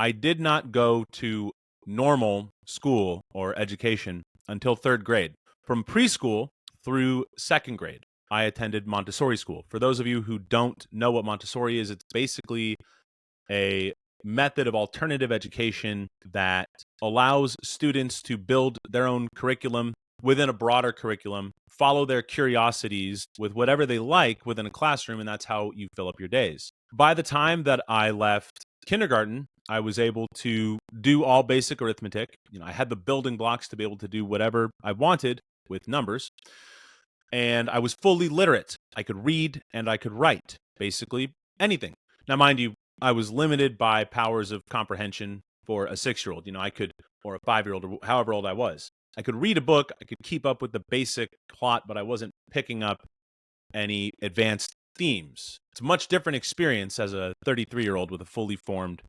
I did not go to normal school or education until third grade. From preschool through second grade, I attended Montessori school. For those of you who don't know what Montessori is, it's basically a method of alternative education that allows students to build their own curriculum within a broader curriculum, follow their curiosities with whatever they like within a classroom, and that's how you fill up your days. By the time that I left kindergarten, I was able to do all basic arithmetic. I had the building blocks to be able to do whatever I wanted with numbers, and I was fully literate. I could read and I could write, basically anything. Now, mind you, I was limited by powers of comprehension for a 6-year-old. I could, or a 5-year-old, or however old I was. I could read a book, I could keep up with the basic plot, but I wasn't picking up any advanced themes. It's a much different experience as a 33-year-old with a fully formed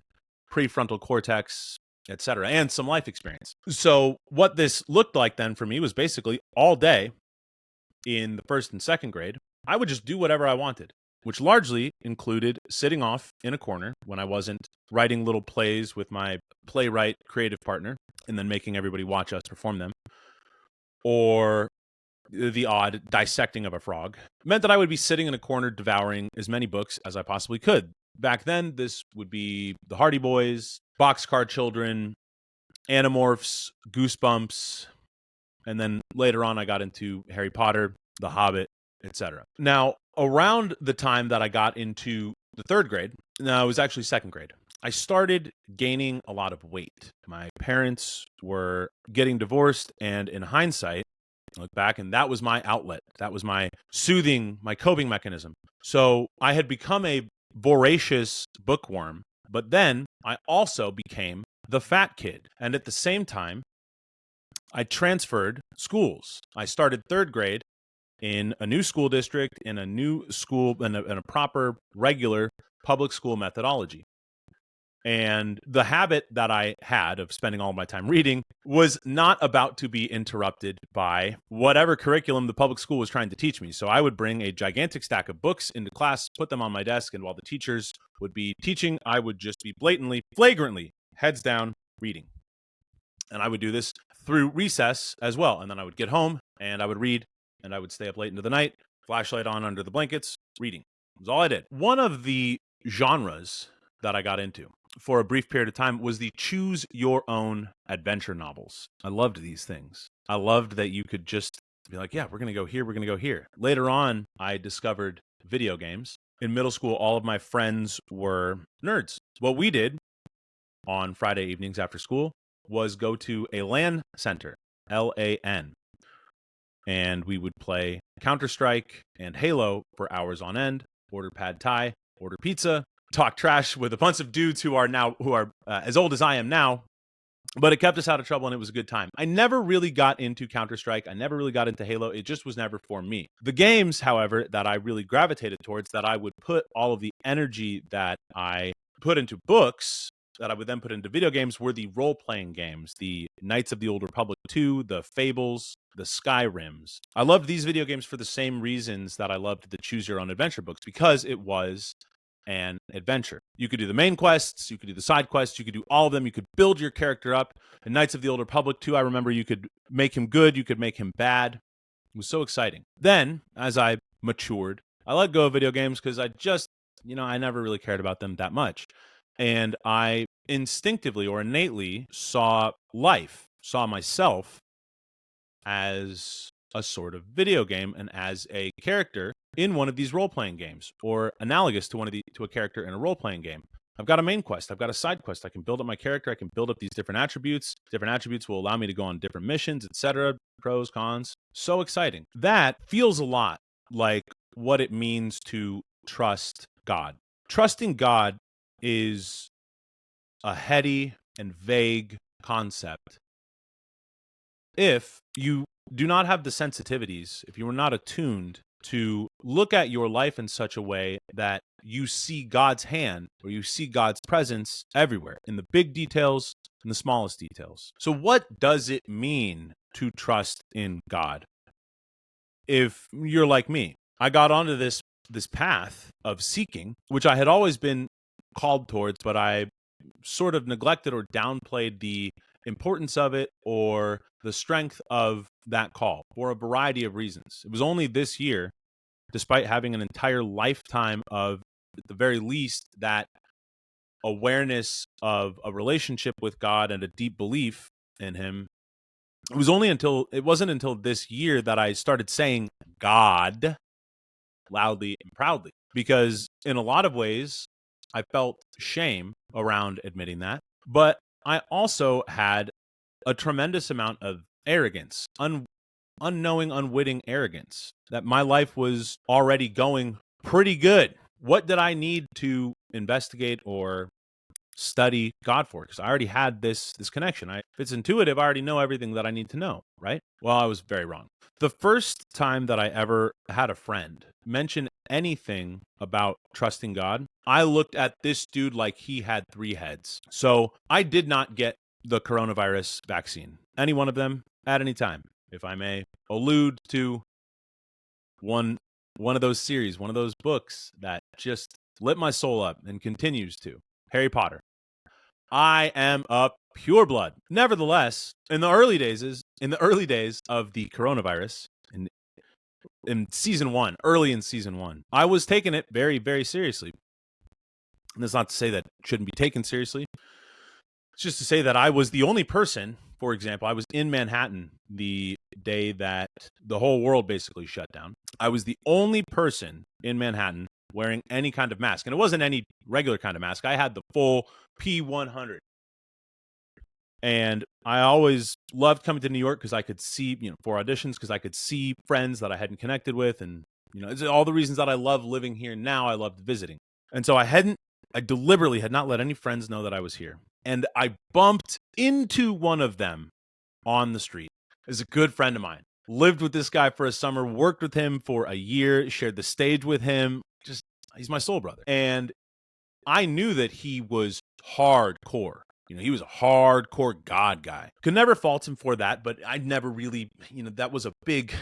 prefrontal cortex, etc., and some life experience. So what this looked like then for me was basically all day in the first and second grade, I would just do whatever I wanted, which largely included sitting off in a corner when I wasn't writing little plays with my playwright creative partner and then making everybody watch us perform them, or the odd dissecting of a frog. It meant that I would be sitting in a corner devouring as many books as I possibly could. Back then, this would be The Hardy Boys, Boxcar Children, Animorphs, Goosebumps, and then later on I got into Harry Potter, The Hobbit, etc. Now, around the time that I got into the third grade, no, it was actually second grade, I started gaining a lot of weight. My parents were getting divorced, and in hindsight, I look back, and that was my outlet. That was my soothing, my coping mechanism. So I had become a voracious bookworm, but then I also became the fat kid. And at the same time, I transferred schools. I started third grade in a new school district, in a new school, in a proper, regular public school methodology. And the habit that I had of spending all my time reading was not about to be interrupted by whatever curriculum the public school was trying to teach me. So I would bring a gigantic stack of books into class, put them on my desk, and while the teachers would be teaching, I would just be blatantly, flagrantly, heads down, reading. And I would do this through recess as well. And then I would get home and I would read, and I would stay up late into the night, flashlight on under the blankets, reading. It was all I did. One of the genres that I got into for a brief period of time was the choose your own adventure novels. I loved these things. I loved that you could just be like, yeah, we're going to go here, we're going to go here. Later on, I discovered video games. In middle school, all of my friends were nerds. What we did on Friday evenings after school was go to a LAN center, LAN, and we would play Counter-Strike and Halo for hours on end, order pad thai, order pizza, talk trash with a bunch of dudes who are as old as I am now, but it kept us out of trouble and it was a good time. I never really got into Counter-Strike. I never really got into Halo. It just was never for me. The games, however, that I really gravitated towards, that I would put all of the energy that I put into books, that I would then put into video games, were the role-playing games, the Knights of the Old Republic 2, the Fables, the Skyrims. I loved these video games for the same reasons that I loved the Choose Your Own Adventure books, because it was an adventure. You could do the main quests, you could do the side quests, you could do all of them, you could build your character up. In Knights of the Old Republic 2, I remember you could make him good, you could make him bad. It was so exciting. Then, as I matured, I let go of video games because I just, I never really cared about them that much. And I instinctively or innately saw myself as a sort of video game and as a character in one of these role-playing games, or analogous to a character in a role-playing game. I've got a main quest, I've got a side quest, I can build up my character, I can build up these different attributes. Different attributes will allow me to go on different missions, etc. Pros, cons. So exciting. That feels a lot like what it means to trust God. Trusting God is a heady and vague concept if you do not have the sensitivities, if you are not attuned to look at your life in such a way that you see God's hand, or you see God's presence everywhere, in the big details and the smallest details. So what does it mean to trust in God? If you're like me, I got onto this path of seeking, which I had always been called towards, but I sort of neglected or downplayed the importance of it or the strength of that call for a variety of reasons. It was only this year, despite having an entire lifetime of, at the very least, that awareness of a relationship with God and a deep belief in Him. It wasn't until this year that I started saying God loudly and proudly, because in a lot of ways I felt shame around admitting that, but I also had a tremendous amount of arrogance, unknowing, unwitting arrogance, that my life was already going pretty good. What did I need to investigate or study God for? Because I already had this connection. If it's intuitive, I already know everything that I need to know, right? Well, I was very wrong. The first time that I ever had a friend mention anything about trusting God, I looked at this dude like he had 3 heads. So I did not get the coronavirus vaccine, any one of them, at any time. If I may allude to one of those series, one of those books that just lit my soul up and continues to, Harry Potter. I am a pureblood. Nevertheless, in the early days of the coronavirus, in season 1, early in season 1, I was taking it very, very seriously. And that's not to say that it shouldn't be taken seriously. It's just to say that I was the only person. For example, I was in Manhattan the day that the whole world basically shut down. I was the only person in Manhattan wearing any kind of mask. And it wasn't any regular kind of mask. I had the full P100. And I always loved coming to New York because I could see, for auditions, because I could see friends that I hadn't connected with. And, it's all the reasons that I love living here now. I loved visiting. And so I deliberately had not let any friends know that I was here. And I bumped into one of them on the street. Is a good friend of mine. Lived with this guy for a summer, worked with him for a year, shared the stage with him. He's my soul brother. And I knew that he was hardcore. He was a hardcore God guy. Could never fault him for that, but I never really, it was a big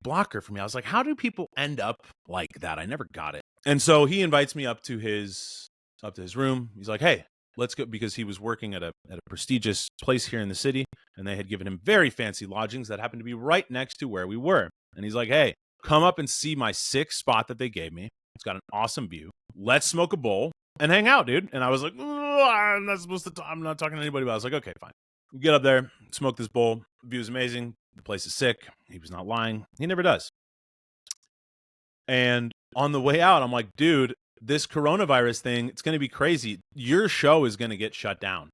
blocker for me. I was like, how do people end up like that? I never got it. And so he invites me up to his room. He's like, hey, let's go, because he was working at a prestigious place here in the city, and they had given him very fancy lodgings that happened to be right next to where we were. And he's like, hey, come up and see my sick spot that they gave me. It's got an awesome view. Let's smoke a bowl and hang out, dude. And I was like, I'm not supposed to I'm not talking to anybody, but I was like, okay, fine. We get up there, smoke this bowl. The view is amazing. The place is sick. He was not lying. He never does. And on the way out, I'm like, dude, this coronavirus thing, it's going to be crazy. Your show is going to get shut down.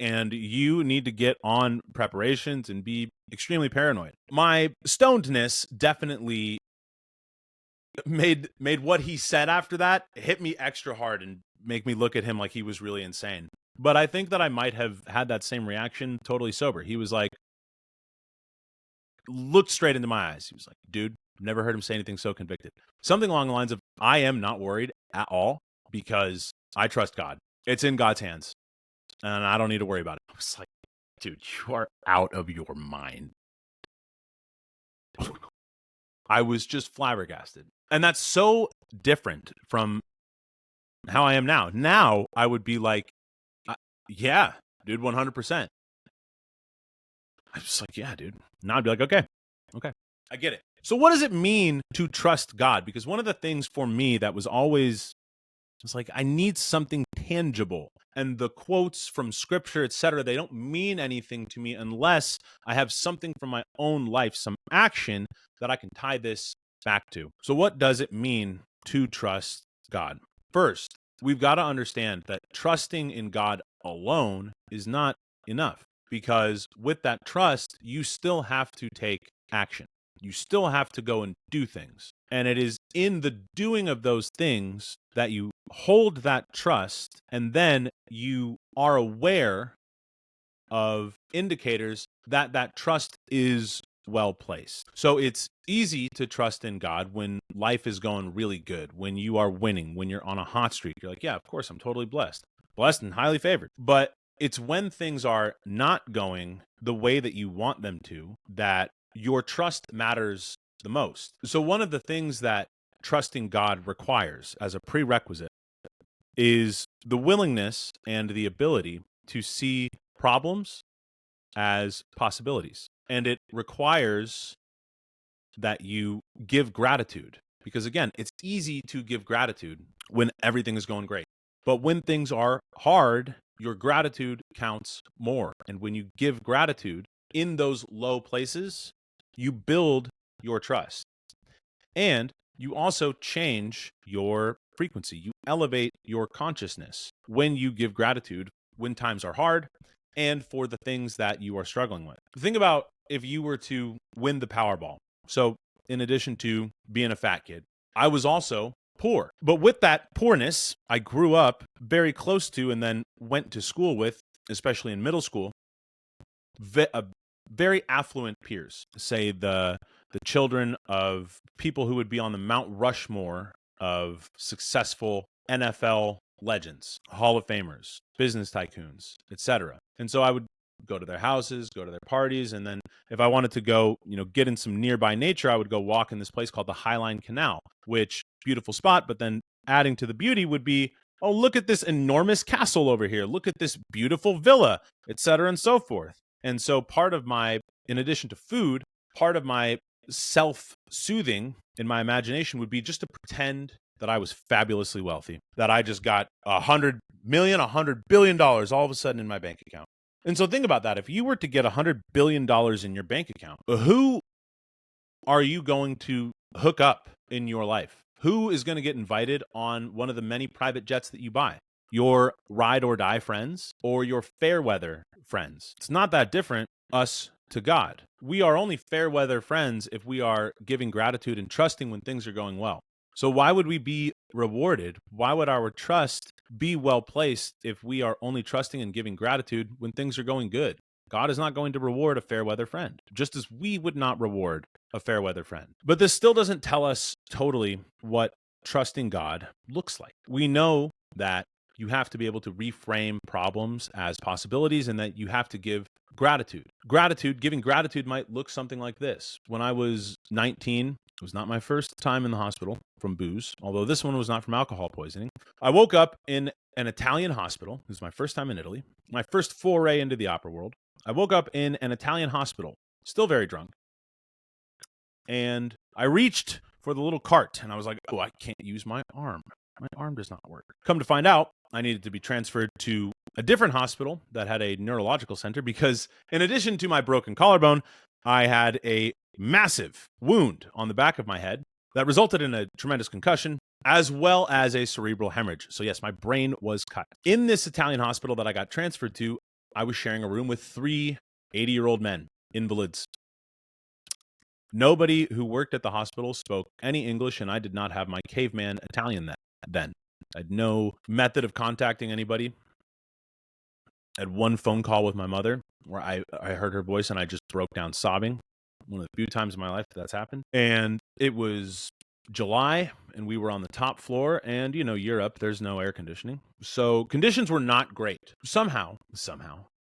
And you need to get on preparations and be extremely paranoid. My stonedness definitely made what he said after that hit me extra hard and make me look at him like he was really insane. But I think that I might have had that same reaction totally sober. He was like, looked straight into my eyes. He was like, dude, never heard him say anything so convicted. Something along the lines of, I am not worried at all because I trust God. It's in God's hands and I don't need to worry about it. I was like, dude, you are out of your mind. I was just flabbergasted. And that's so different from how I am now. Now I would be like, yeah, dude, 100%. I was just like, yeah, dude. Now I'd be like, okay, I get it. So what does it mean to trust God? Because one of the things for me that was always just like, I need something tangible. And the quotes from scripture, etc., they don't mean anything to me unless I have something from my own life, some action that I can tie this back to. So what does it mean to trust God? First, we've got to understand that trusting in God alone is not enough, because with that trust, you still have to take action. You still have to go and do things. And it is in the doing of those things that you hold that trust, and then you are aware of indicators that that trust is well placed. So it's easy to trust in God when life is going really good, when you are winning, when you're on a hot streak. You're like, yeah, of course, I'm totally blessed and highly favored. But it's when things are not going the way that you want them to that your trust matters the most. So one of the things that trusting God requires as a prerequisite is the willingness and the ability to see problems as possibilities. And it requires that you give gratitude. Because again, it's easy to give gratitude when everything is going great. But when things are hard, your gratitude counts more. And when you give gratitude in those low places, you build your trust. And you also change your frequency. You elevate your consciousness when you give gratitude when times are hard and for the things that you are struggling with. Think about if you were to win the Powerball. So, in addition to being a fat kid, I was also poor. But with that poorness, I grew up very close to and then went to school with, especially in middle school, very affluent peers, say the children of people who would be on the Mount Rushmore of successful NFL legends, Hall of Famers, business tycoons, etc. And so I would go to their houses, go to their parties, and then if I wanted to go, get in some nearby nature, I would go walk in this place called the Highline Canal, which beautiful spot, but then adding to the beauty would be, oh, look at this enormous castle over here. Look at this beautiful villa, etc. and so forth. And so part of my, in addition to food, part of my self-soothing in my imagination would be just to pretend that I was fabulously wealthy, that I just got $100 billion all of a sudden in my bank account. And so think about that. If you were to get $100 billion in your bank account, who are you going to hook up in your life? Who is going to get invited on one of the many private jets that you buy? Your ride or die friends or your fair weather friends? It's not that different, us to God. We are only fair weather friends if we are giving gratitude and trusting when things are going well. So why would we be rewarded? Why would our trust be well placed if we are only trusting and giving gratitude when things are going good? God is not going to reward a fair weather friend, just as we would not reward a fair weather friend. But this still doesn't tell us totally what trusting God looks like. We know that you have to be able to reframe problems as possibilities and that you have to give gratitude. Giving gratitude might look something like this. When I was 19, it was not my first time in the hospital from booze, although this one was not from alcohol poisoning. I woke up in an Italian hospital. This was my first time in Italy, my first foray into the opera world. I woke up in an Italian hospital, still very drunk. And I reached for the little cart and I was like, oh, I can't use my arm. My arm does not work. Come to find out, I needed to be transferred to a different hospital that had a neurological center because in addition to my broken collarbone, I had a massive wound on the back of my head that resulted in a tremendous concussion as well as a cerebral hemorrhage. So yes, my brain was cut. In this Italian hospital that I got transferred to, I was sharing a room with 3 80-year-old men, invalids. Nobody who worked at the hospital spoke any English, and I did not have my caveman Italian then. I had no method of contacting anybody. I had one phone call with my mother where I heard her voice and I just broke down sobbing. One of the few times in my life that's happened. And it was July and we were on the top floor, and Europe, there's no air conditioning. So conditions were not great. Somehow,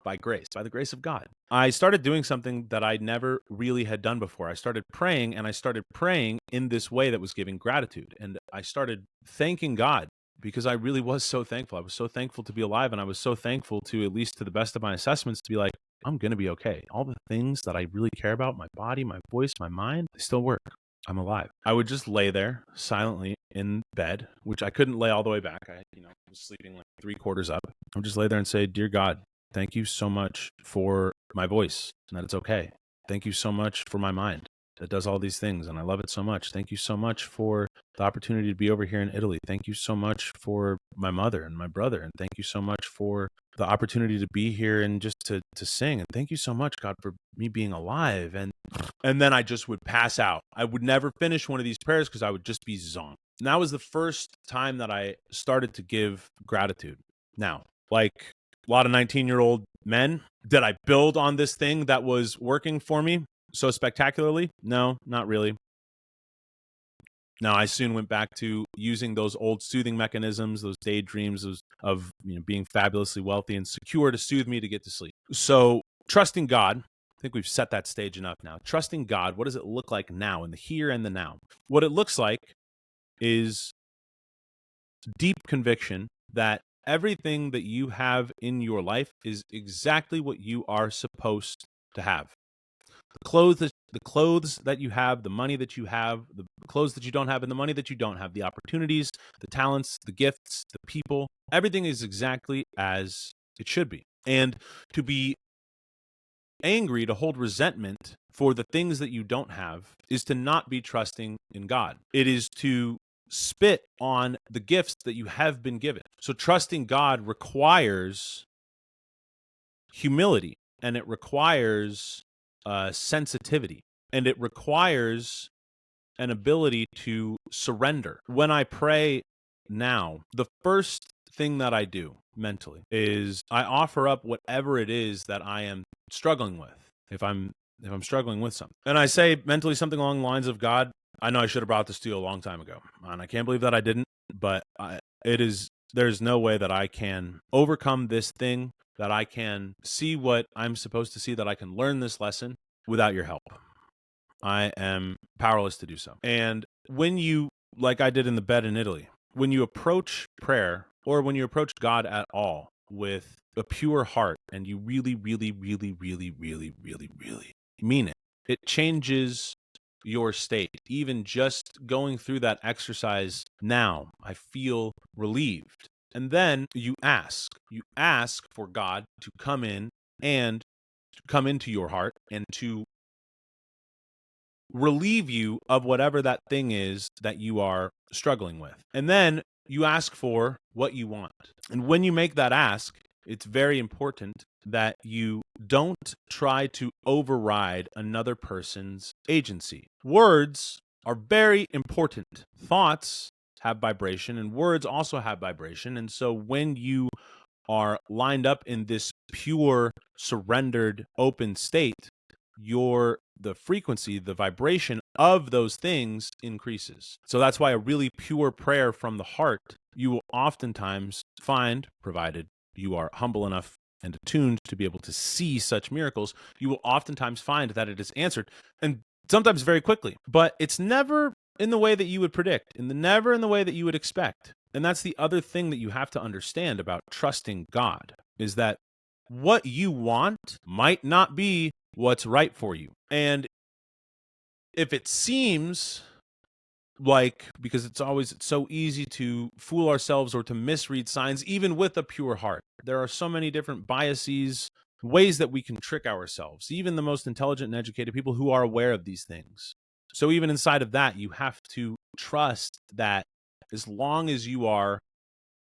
by the grace of God, I started doing something that I never really had done before. I started praying, and I started praying in this way that was giving gratitude. And I started thanking God because I really was so thankful. I was so thankful to be alive, and I was so thankful to, at least to the best of my assessments, to be like, I'm going to be okay. All the things that I really care about, my body, my voice, my mind, they still work. I'm alive. I would just lay there silently in bed, which I couldn't lay all the way back. I was sleeping like 3/4 up. I would just lay there and say, Dear God, thank you so much for my voice and that it's okay. Thank you so much for my mind that does all these things and I love it so much. Thank you so much for the opportunity to be over here in Italy. Thank you so much for my mother and my brother. And thank you so much for the opportunity to be here and just to sing. And thank you so much, God, for me being alive. And then I just would pass out. I would never finish one of these prayers because I would just be zonked. And that was the first time that I started to give gratitude. Now, like a lot of 19-year-old men, did I build on this thing that was working for me so spectacularly? No, not really. Now, I soon went back to using those old soothing mechanisms, those daydreams of being fabulously wealthy and secure to soothe me to get to sleep. So trusting God, I think we've set that stage enough now. Trusting God, what does it look like now in the here and the now? What it looks like is deep conviction that everything that you have in your life is exactly what you are supposed to have. The clothes that you have, the money that you have, the clothes that you don't have, and the money that you don't have, the opportunities, the talents, the gifts, the people, everything is exactly as it should be. And to be angry, to hold resentment for the things that you don't have, is to not be trusting in God. It is to spit on the gifts that you have been given. So trusting God requires humility, and it requires sensitivity, and it requires an ability to surrender. When I pray now, the first thing that I do mentally is I offer up whatever it is that I am struggling with. If I'm struggling with something, and I say mentally something along the lines of, God, I know I should have brought this to you a long time ago, and I can't believe that I didn't, but there's no way that I can overcome this thing, that I can see what I'm supposed to see, that I can learn this lesson without your help. I am powerless to do so. And when you, like I did in the bed in Italy, when you approach prayer, or when you approach God at all with a pure heart, and you really, really, really, really, really, really, really mean it, it changes your state. Even just going through that exercise now, I feel relieved. And then you ask for God to come in and to come into your heart and to relieve you of whatever that thing is that you are struggling with. And then you ask for what you want. And when you make that ask, it's very important that you don't try to override another person's agency. Words are very important. Thoughts have vibration, and words also have vibration. And so when you are lined up in this pure, surrendered, open state, the frequency, the vibration of those things increases. So that's why a really pure prayer from the heart, you will oftentimes find, provided you are humble enough and attuned to be able to see such miracles, you will oftentimes find that it is answered, and sometimes very quickly. But it's never in the way that you would predict, and never in the way that you would expect. And that's the other thing that you have to understand about trusting God, is that what you want might not be what's right for you. And if it seems like, because it's so easy to fool ourselves or to misread signs, even with a pure heart, there are so many different biases, ways that we can trick ourselves, even the most intelligent and educated people who are aware of these things. So even inside of that, you have to trust that as long as you are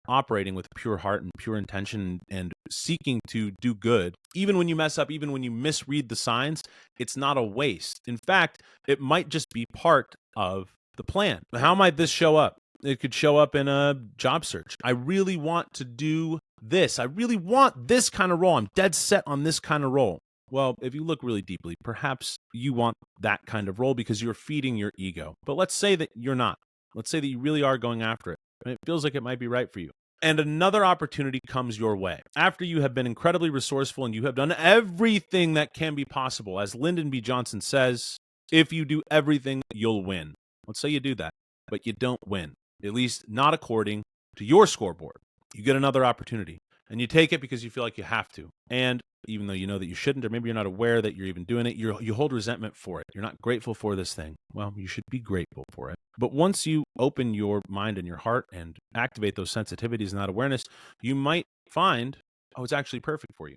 operating with pure heart and pure intention and seeking to do good, even when you mess up, even when you misread the signs, it's not a waste. In fact, it might just be part of the plan. How might this show up? It could show up in a job search. I really want to do this. I really want this kind of role. I'm dead set on this kind of role. Well, if you look really deeply, perhaps you want that kind of role because you're feeding your ego. But let's say that you're not. Let's say that you really are going after it, and it feels like it might be right for you. And another opportunity comes your way after you have been incredibly resourceful and you have done everything that can be possible. As Lyndon B. Johnson says, if you do everything, you'll win. Let's say you do that, but you don't win, at least not according to your scoreboard. You get another opportunity, and you take it because you feel like you have to. And even though you know that you shouldn't, or maybe you're not aware that you're even doing it, you hold resentment for it. You're not grateful for this thing. Well, you should be grateful for it. But once you open your mind and your heart and activate those sensitivities and that awareness, you might find, oh, it's actually perfect for you.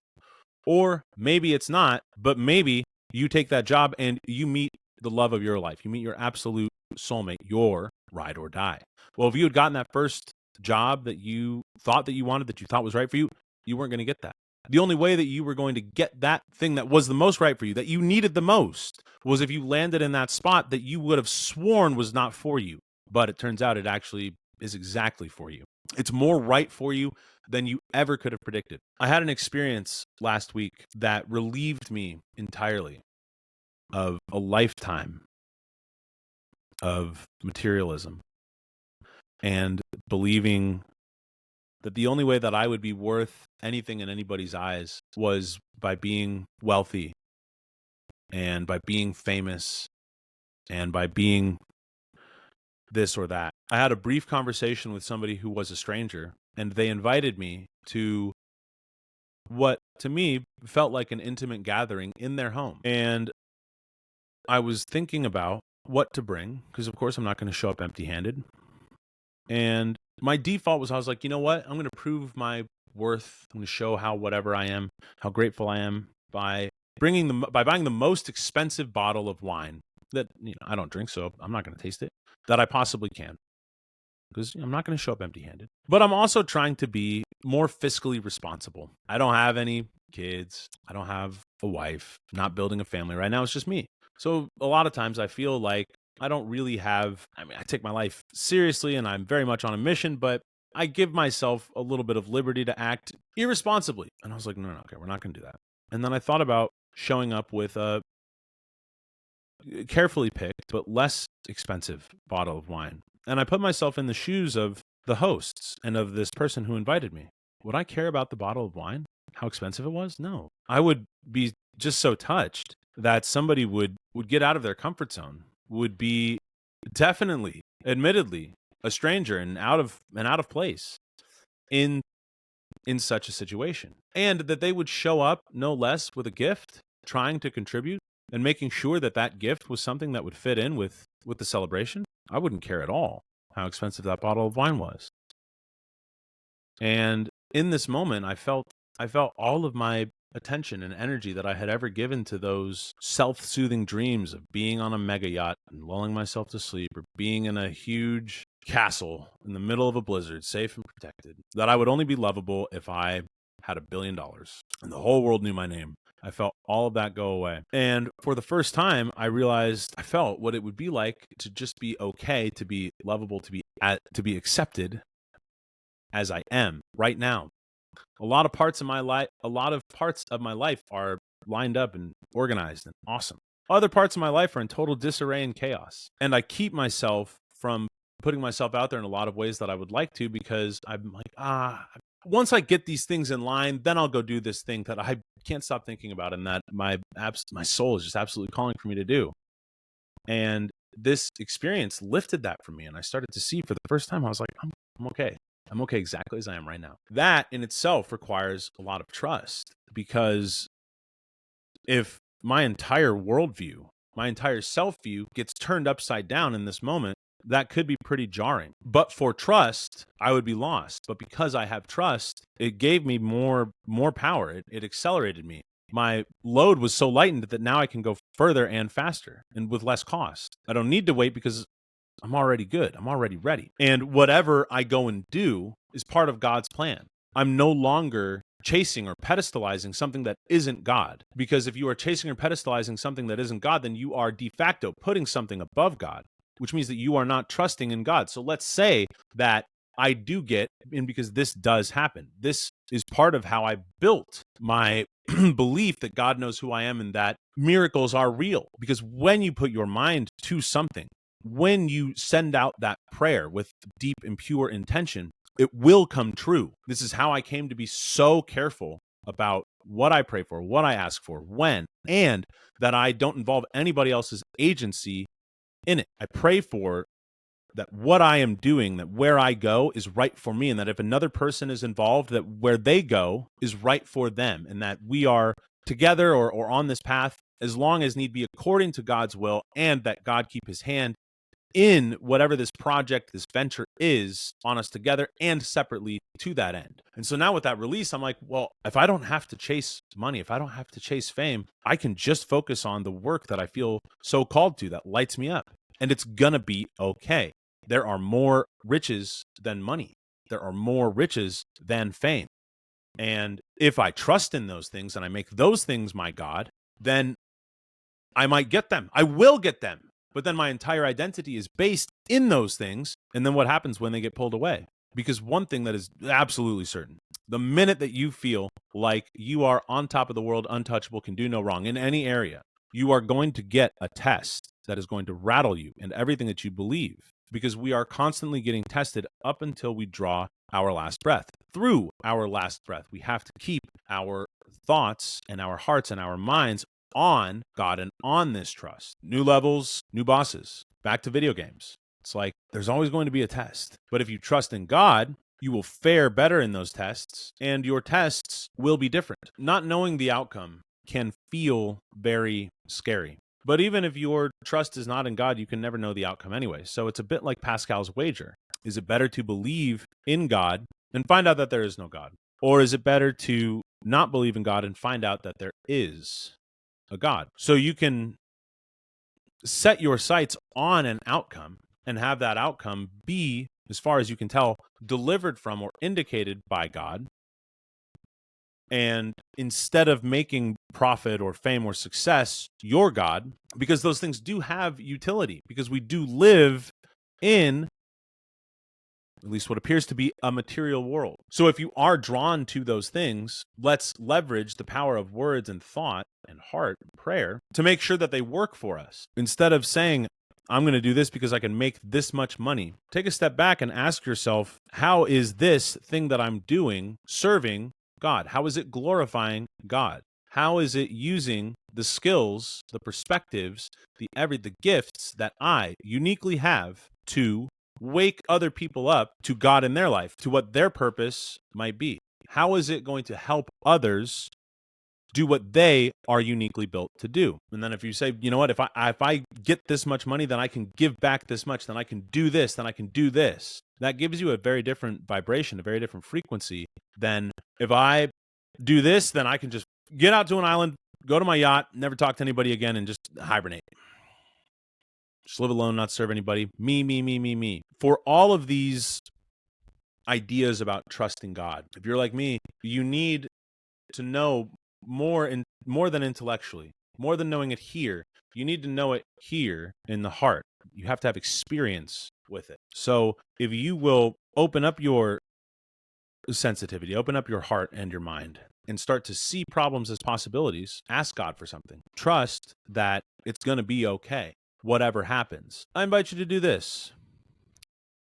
Or maybe it's not, but maybe you take that job and you meet the love of your life. You meet your absolute soulmate, your ride or die. Well, if you had gotten that first job that you thought that you wanted, that you thought was right for you, you weren't going to get that. The only way that you were going to get that thing that was the most right for you, that you needed the most, was if you landed in that spot that you would have sworn was not for you. But it turns out it actually is exactly for you. It's more right for you than you ever could have predicted. I had an experience last week that relieved me entirely of a lifetime of materialism and believing that the only way that I would be worth anything in anybody's eyes was by being wealthy and by being famous and by being this or that. I had a brief conversation with somebody who was a stranger and they invited me to what to me felt like an intimate gathering in their home. And I was thinking about what to bring because, of course, I'm not going to show up empty-handed. And my default was I was like, you know what? I'm going to prove my worth. I'm going to show how whatever I am, how grateful I am by buying the most expensive bottle of wine that I don't drink, so I'm not going to taste it, that I possibly can. Because I'm not going to show up empty-handed. But I'm also trying to be more fiscally responsible. I don't have any kids. I don't have a wife. I'm not building a family right now. It's just me. So a lot of times I feel like I don't really have, I take my life seriously and I'm very much on a mission, but I give myself a little bit of liberty to act irresponsibly. And I was like, no, okay, we're not going to do that. And then I thought about showing up with a carefully picked but less expensive bottle of wine. And I put myself in the shoes of the hosts and of this person who invited me. Would I care about the bottle of wine? How expensive it was? No. I would be just so touched that somebody would get out of their comfort zone, would be definitely, admittedly, a stranger and out of place in such a situation. And that they would show up no less with a gift, trying to contribute and making sure that that gift was something that would fit in with the celebration. I wouldn't care at all how expensive that bottle of wine was. And in this moment, I felt all of my attention and energy that I had ever given to those self-soothing dreams of being on a mega yacht and lulling myself to sleep, or being in a huge castle in the middle of a blizzard, safe and protected, that I would only be lovable if I had $1 billion and the whole world knew my name. I felt all of that go away. And for the first time, I realized I felt what it would be like to just be okay, to be lovable, to be accepted as I am right now. A lot of parts of my life are lined up and organized and awesome. Other parts of my life are in total disarray and chaos. And I keep myself from putting myself out there in a lot of ways that I would like to, because I'm like, once I get these things in line, then I'll go do this thing that I can't stop thinking about and that my soul is just absolutely calling for me to do. And this experience lifted that from me. And I started to see for the first time, I was like, I'm okay. I'm okay exactly as I am right now. That in itself requires a lot of trust, because if my entire worldview, my entire self-view gets turned upside down in this moment, that could be pretty jarring. But for trust, I would be lost. But because I have trust, it gave me more power. It accelerated me. My load was so lightened that now I can go further and faster and with less cost. I don't need to wait because I'm already good. I'm already ready. And whatever I go and do is part of God's plan. I'm no longer chasing or pedestalizing something that isn't God. Because if you are chasing or pedestalizing something that isn't God, then you are de facto putting something above God, which means that you are not trusting in God. So let's say that I do get, and because this does happen, this is part of how I built my belief that God knows who I am and that miracles are real. Because when you put your mind to something, when you send out that prayer with deep and pure intention, it will come true. This is how I came to be so careful about what I pray for, what I ask for, when, and that I don't involve anybody else's agency in it. I pray for that what I am doing, that where I go is right for me, and that if another person is involved, that where they go is right for them, and that we are together or on this path as long as need be according to God's will, and that God keep his hand in whatever this project, this venture is on us together and separately to that end. And so now with that release, I'm like, well, if I don't have to chase money, if I don't have to chase fame, I can just focus on the work that I feel so called to, that lights me up. And it's gonna be okay. There are more riches than money. There are more riches than fame. And if I trust in those things and I make those things my God, then I might get them. I will get them. But then my entire identity is based in those things. And then what happens when they get pulled away? Because one thing that is absolutely certain, the minute that you feel like you are on top of the world, untouchable, can do no wrong in any area, you are going to get a test that is going to rattle you and everything that you believe. Because we are constantly getting tested up until we draw our last breath. Through our last breath, we have to keep our thoughts and our hearts and our minds on God and on this trust. New levels, new bosses. Back to video games. It's like there's always going to be a test. But if you trust in God, You will fare better in those tests, and your tests will be different. Not knowing the outcome can feel very scary. But even if your trust is not in God, you can never know the outcome anyway. So it's a bit like Pascal's wager. Is it better to believe in God and find out that there is no God? Or is it better to not believe in God and find out that there is a God? So you can set your sights on an outcome and have that outcome be, as far as you can tell, delivered from or indicated by God. And instead of making profit or fame or success your God, because those things do have utility, because we do live in at least what appears to be a material world. So if you are drawn to those things, let's leverage the power of words and thought and heart and prayer to make sure that they work for us. Instead of saying, I'm going to do this because I can make this much money, take a step back and ask yourself, how is this thing that I'm doing serving God? How is it glorifying God? How is it using the skills, the perspectives, the gifts that I uniquely have to wake other people up to God in their life, to what their purpose might be? How is it going to help others do what they are uniquely built to do? And then if you say, you know what, if I get this much money, then I can give back this much, then I can do this, then I can do this. That gives you a very different vibration, a very different frequency than if I do this, then I can just get out to an island, go to my yacht, never talk to anybody again, and just hibernate. Just live alone, not serve anybody. Me. For all of these ideas about trusting God, if you're like me, you need to know more than intellectually, more than knowing it here. You need to know it here in the heart. You have to have experience with it. So if you will open up your sensitivity, open up your heart and your mind, and start to see problems as possibilities, ask God for something. Trust that it's going to be okay, whatever happens. I invite you to do this.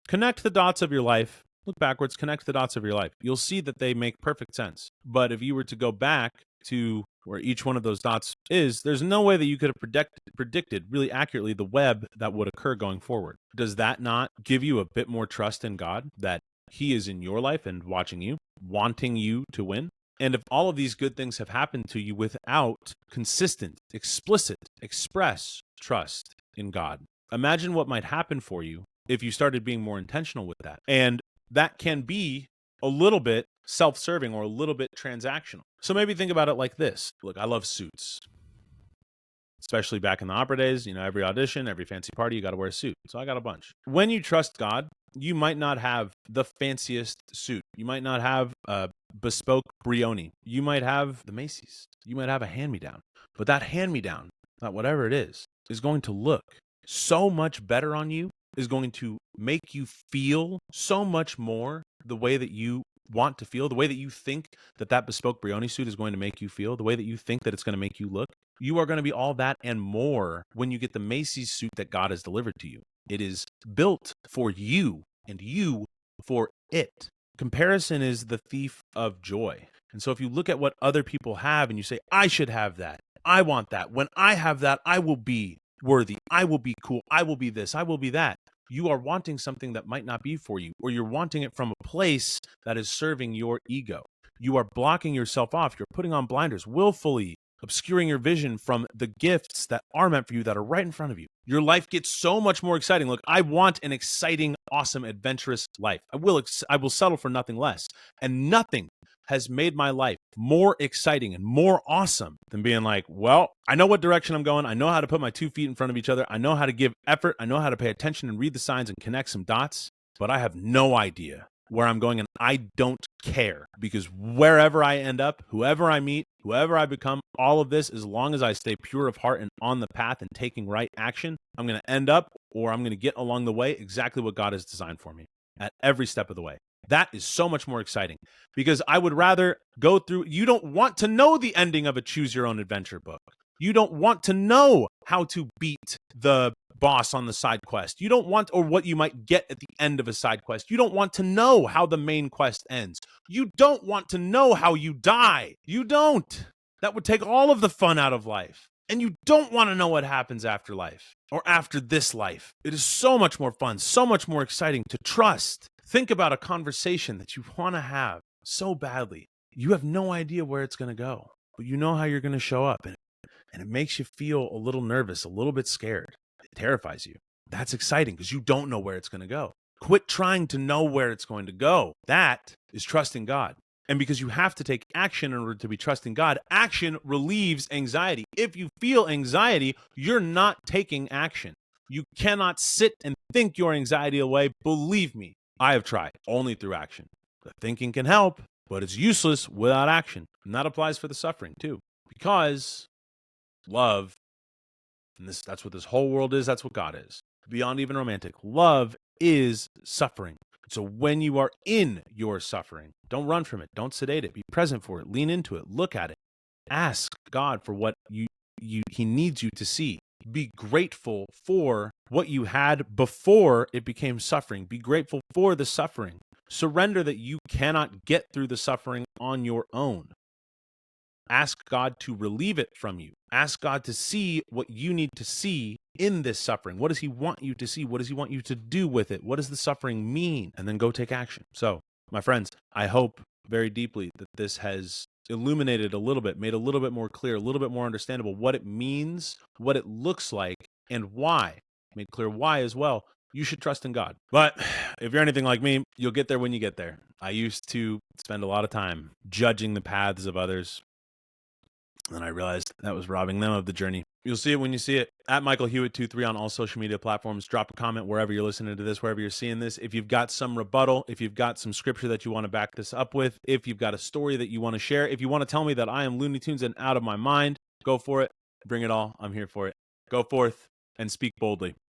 Connect the dots of your life. Look backwards, connect the dots of your life. You'll see that they make perfect sense. But if you were to go back to where each one of those dots is, there's no way that you could have predicted really accurately the web that would occur going forward. Does that not give you a bit more trust in God, that He is in your life and watching you, wanting you to win? And if all of these good things have happened to you without consistent, explicit, express trust in God, imagine what might happen for you if you started being more intentional with that. And that can be a little bit self-serving or a little bit transactional. So maybe think about it like this. Look, I love suits, especially back in the opera days. You know, every audition, every fancy party, you got to wear a suit. So I got a bunch. When you trust God, you might not have the fanciest suit. You might not have a bespoke Brioni. You might have the Macy's. You might have a hand-me-down. But that hand-me-down, that whatever it is going to look so much better on you, is going to make you feel so much more the way that you want to feel, the way that you think that bespoke Brioni suit is going to make you feel, the way that you think that it's going to make you look. You are going to be all that and more when you get the Macy's suit that God has delivered to you. It is built for you and you for it. Comparison is the thief of joy. And so if you look at what other people have and you say, I should have that, I want that, when I have that, I will be worthy, I will be cool, I will be this, I will be that. You are wanting something that might not be for you, or you're wanting it from a place that is serving your ego. You are blocking yourself off. You're putting on blinders, willfully obscuring your vision from the gifts that are meant for you, that are right in front of you. Your life gets so much more exciting. Look, I want an exciting, awesome, adventurous life. I will settle for nothing less. And nothing has made my life more exciting and more awesome than being like, well, I know what direction I'm going. I know how to put my 2 feet in front of each other. I know how to give effort. I know how to pay attention and read the signs and connect some dots, but I have no idea where I'm going, and I don't care, because wherever I end up, whoever I meet, whoever I become, all of this, as long as I stay pure of heart and on the path and taking right action, I'm going to end up, or I'm going to get along the way, exactly what God has designed for me at every step of the way. That is so much more exciting, because I would rather go through. You don't want to know the ending of a choose your own adventure book. You don't want to know how to beat the boss on the side quest. You don't want, or what you might get at the end of a side quest. You don't want to know how the main quest ends. You don't want to know how you die. You don't. That would take all of the fun out of life. And you don't want to know what happens after life or after this life. It is so much more fun, so much more exciting to trust Think about a conversation that you want to have so badly. You have no idea where it's going to go, but you know how you're going to show up. And it makes you feel a little nervous, a little bit scared. It terrifies you. That's exciting because you don't know where it's going to go. Quit trying to know where it's going to go. That is trusting God. And because you have to take action in order to be trusting God, action relieves anxiety. If you feel anxiety, you're not taking action. You cannot sit and think your anxiety away. Believe me, I have tried only through action. The thinking can help, but it's useless without action. And that applies for the suffering too, because love, and that's what this whole world is, that's what God is. Beyond even romantic, love is suffering. So when you are in your suffering, don't run from it. Don't sedate it. Be present for it. Lean into it. Look at it. Ask God for what He needs you to see. Be grateful for what you had before it became suffering. Be grateful for the suffering. Surrender that you cannot get through the suffering on your own. Ask God to relieve it from you. Ask God to see what you need to see in this suffering. What does He want you to see? What does He want you to do with it? What does the suffering mean? And then go take action. So, my friends, I hope very deeply that this has illuminated a little bit, made a little bit more clear, a little bit more understandable what it means, what it looks like, and why. Made clear why as well. You should trust in God. But if you're anything like me, you'll get there when you get there. I used to spend a lot of time judging the paths of others, and I realized that was robbing them of the journey. You'll see it when you see it. At Michael Hewitt 23 on all social media platforms. Drop a comment wherever you're listening to this, wherever you're seeing this. If you've got some rebuttal, if you've got some scripture that you want to back this up with, if you've got a story that you want to share, if you want to tell me that I am Looney Tunes and out of my mind, go for it. Bring it all. I'm here for it. Go forth and speak boldly.